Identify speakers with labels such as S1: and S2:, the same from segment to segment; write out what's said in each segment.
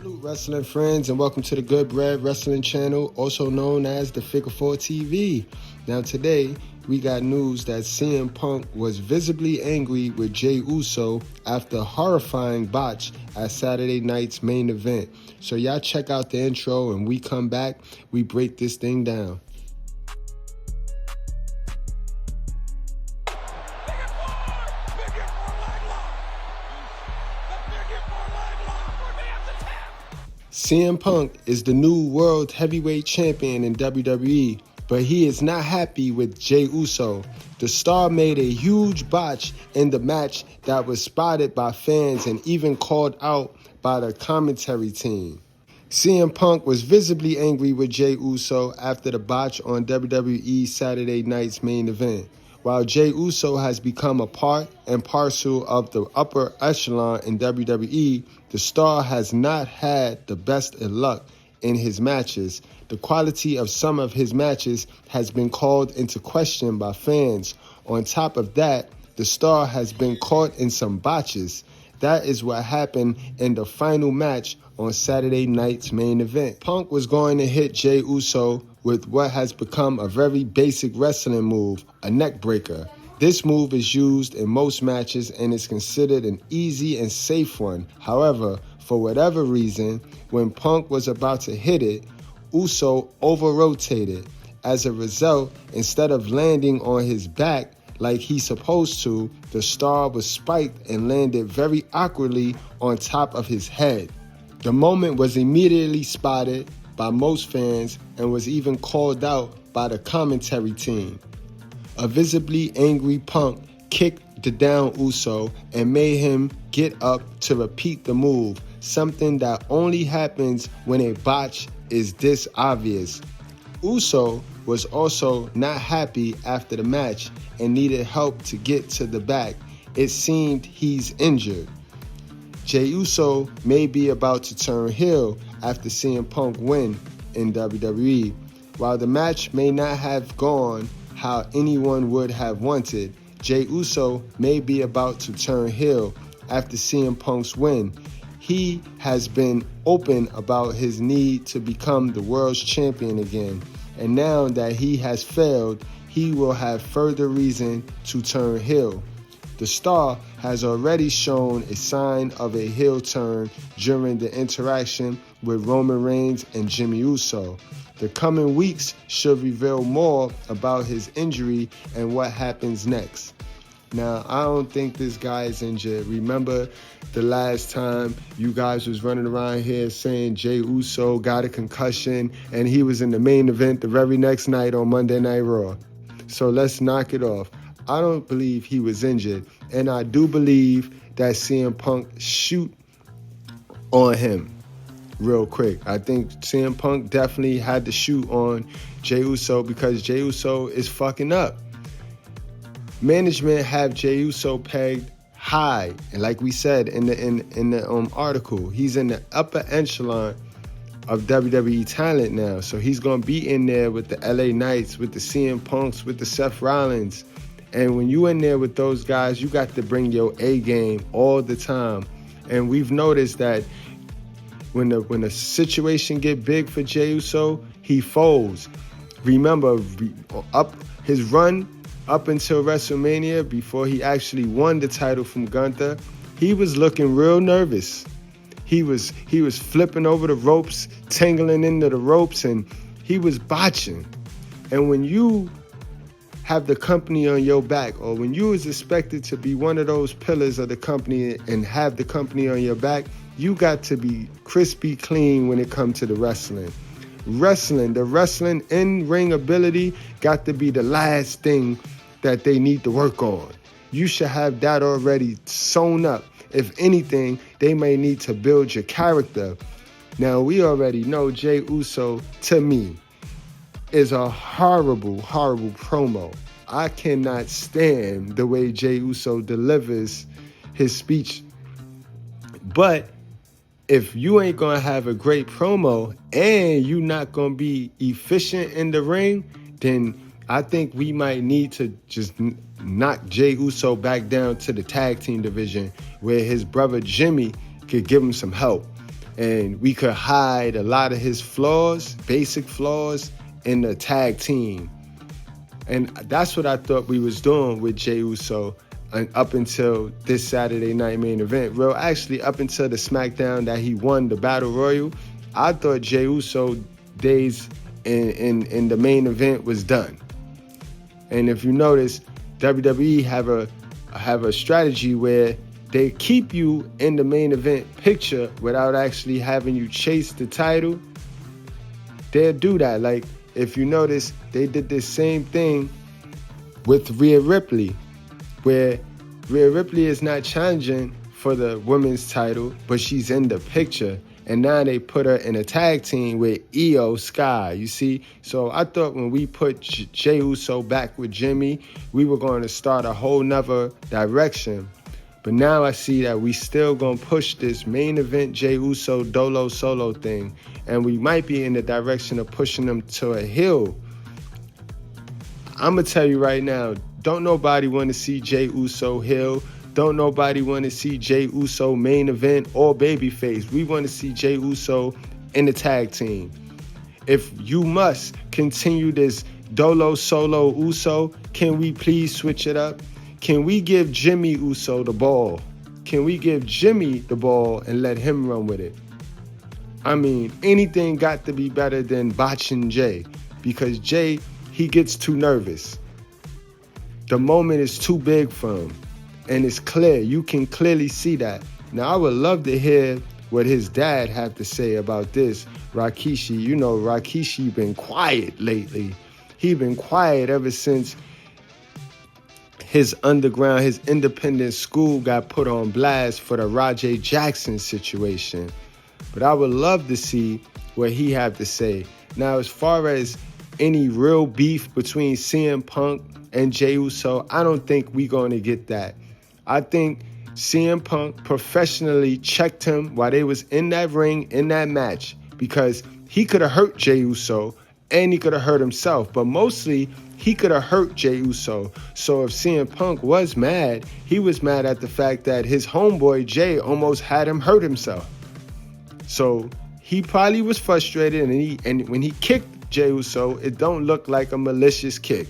S1: Salute wrestling friends and welcome to the Good Bread Wrestling Channel, also known as the Figure 4 TV. Now today we got news that CM Punk was visibly angry with Jey Uso after a horrifying botch at Saturday night's main event. So y'all check out the intro and we come back, we break this thing down. CM Punk is the new World Heavyweight Champion in WWE, but he is not happy with Jey Uso. The star made a huge botch in the match that was spotted by fans and even called out by the commentary team. CM Punk was visibly angry with Jey Uso after the botch on WWE Saturday night's main event. While Jey Uso has become a part and parcel of the upper echelon in WWE, the star has not had the best of luck in his matches. The quality of some of his matches has been called into question by fans. On top of that, the star has been caught in some botches. That is what happened in the final match on Saturday night's main event. Punk was going to hit Jey Uso with what has become a very basic wrestling move, a neck breaker. This move is used in most matches and is considered an easy and safe one. However, for whatever reason, when Punk was about to hit it, Uso over-rotated. As a result, instead of landing on his back like he's supposed to, the star was spiked and landed very awkwardly on top of his head. The moment was immediately spotted by most fans and was even called out by the commentary team. A visibly angry Punk kicked the down Uso and made him get up to repeat the move, something that only happens when a botch is this obvious. Uso was also not happy after the match and needed help to get to the back. It seemed he's injured. Jey Uso may be about to turn heel after CM Punk win in WWE. While the match may not have gone how anyone would have wanted, Jey Uso may be about to turn heel after CM Punk's win. He has been open about his need to become the world's champion again, and now that he has failed, he will have further reason to turn heel. The star has already shown a sign of a heel turn during the interaction with Roman Reigns and Jey Uso. The coming weeks should reveal more about his injury and what happens next. Now, I don't think this guy is injured. Remember the last time you guys was running around here saying Jey Uso got a concussion and he was in the main event the very next night on Monday Night Raw. So let's knock it off. I don't believe he was injured, and I do believe that CM Punk shoot on him real quick. I think CM Punk definitely had to shoot on Jey Uso because Jey Uso is fucking up. Management have Jey Uso pegged high, and like we said in the article, he's in the upper echelon of WWE talent now. So he's gonna be in there with the LA Knights, with the CM Punks, with the Seth Rollins. And when you in there with those guys, you got to bring your A game all the time. And we've noticed that when the situation get big for Jey Uso, he folds. Remember, his run up until WrestleMania, before he actually won the title from Gunther, he was looking real nervous. He was flipping over the ropes, tangling into the ropes, and he was botching. And when you have the company on your back, or when you is expected to be one of those pillars of the company and have the company on your back, you got to be crispy clean when it comes to the wrestling. The wrestling in-ring ability got to be the last thing that they need to work on. You should have that already sewn up. If anything, they may need to build your character. Now, we already know Jey Uso, to me, is a horrible, horrible promo. I cannot stand the way Jey Uso delivers his speech. But if you ain't going to have a great promo and you not going to be efficient in the ring, then I think we might need to just knock Jey Uso back down to the tag team division where his brother Jimmy could give him some help. and we could hide a lot of his flaws, basic flaws, in the tag team. And that's what I thought we was doing with Jey Uso up until this Saturday night main event. Well, actually, up until the SmackDown that he won the Battle Royal, I thought Jey Uso days in the main event was done. And if you notice, WWE have a strategy where they keep you in the main event picture without actually having you chase the title. They'll do that. Like, if you notice, they did this same thing with Rhea Ripley, where Rhea Ripley is not challenging for the women's title, but she's in the picture. And now they put her in a tag team with Io Sky, you see? So I thought when we put Jey Uso back with Jimmy, we were going to start a whole nother direction. But now I see that we still gonna push this main event Jey Uso Dolo Solo thing, and we might be in the direction of pushing them to a heel. I'm gonna tell you right now, don't nobody want to see Jey Uso heel. Don't nobody want to see Jey Uso main event or babyface. We want to see Jey Uso in the tag team. If you must continue this Dolo Solo Uso, can we please switch it up? Can we give Jimmy Uso the ball? Can we give Jimmy the ball and let him run with it? I mean, anything got to be better than botching Jey, because Jey, he gets too nervous. The moment is too big for him, and it's clear. You can clearly see that. Now, I would love to hear what his dad had to say about this. Rikishi, you know, Rikishi been quiet lately. He been quiet ever since his underground, his independent school got put on blast for the Rajay Jackson situation. But I would love to see what he had to say. Now, as far as any real beef between CM Punk and Jey Uso, I don't think we're going to get that. I think CM Punk professionally checked him while they was in that ring, in that match, because he could have hurt Jey Uso and he could have hurt himself. But mostly, he could have hurt Jey Uso. So if CM Punk was mad, he was mad at the fact that his homeboy Jey almost had him hurt himself. So he probably was frustrated, and when he kicked Jey Uso, it don't look like a malicious kick.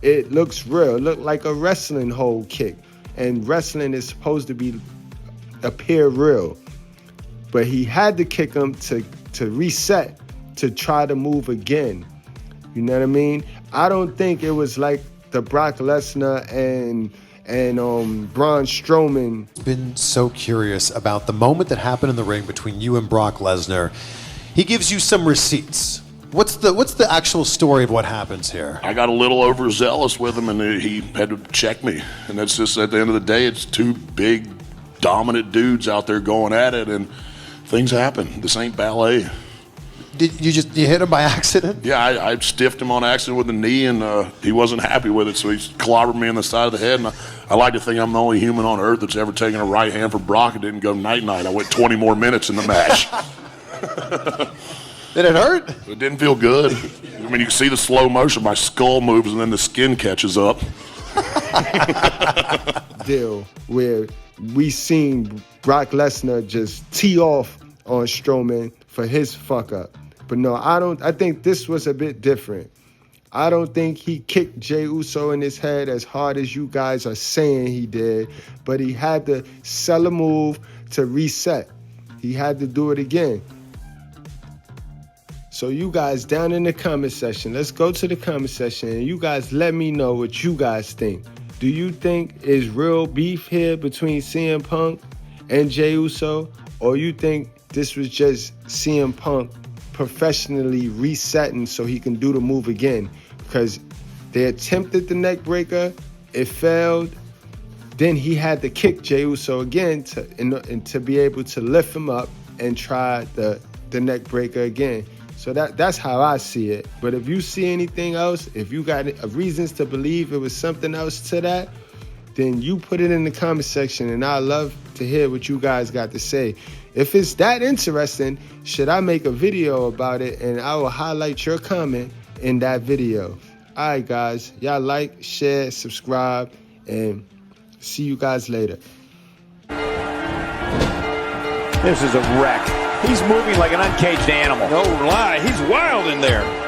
S1: It looks real. It looked like a wrestling hold kick. And wrestling is supposed to appear real. But he had to kick him to reset, to try to move again. You know what I mean? I don't think it was like the Brock Lesnar and Braun Strowman.
S2: Been so curious about the moment that happened in the ring between you and Brock Lesnar. He gives you some receipts. What's the actual story of what happens here?
S3: I got a little overzealous with him, and he had to check me. And that's just, at the end of the day, it's two big, dominant dudes out there going at it, and things happen. This ain't ballet.
S2: Did you hit him by accident?
S3: Yeah, I stiffed him on accident with a knee, and he wasn't happy with it, so he clobbered me on the side of the head. And I like to think I'm the only human on earth that's ever taken a right hand for Brock and didn't go night-night. I went 20 more minutes in the match.
S2: Did it hurt?
S3: It didn't feel good. I mean, you can see the slow motion. My skull moves, and then the skin catches up.
S1: Deal where we seen Brock Lesnar just tee off on Strowman for his fuck up. But no, I think this was a bit different. I don't think he kicked Jey Uso in his head as hard as you guys are saying he did, but he had to sell a move to reset. He had to do it again. So you guys down in the comment section, let's go to the comment section and you guys let me know what you guys think. Do you think is real beef here between CM Punk and Jey Uso, or you think this was just CM Punk professionally resetting so he can do the move again? Because they attempted the neck breaker, it failed. Then he had to kick Jey Uso again to be able to lift him up and try the neck breaker again. So that's how I see it. But if you see anything else, if you got reasons to believe it was something else to that, then you put it in the comment section, and I love to hear what you guys got to say. If it's that interesting, should I make a video about it, and I will highlight your comment in that video. All right, guys. Y'all like, share, subscribe, and see you guys later.
S4: This is a wreck. He's moving like an uncaged animal.
S5: No lie, he's wild in there.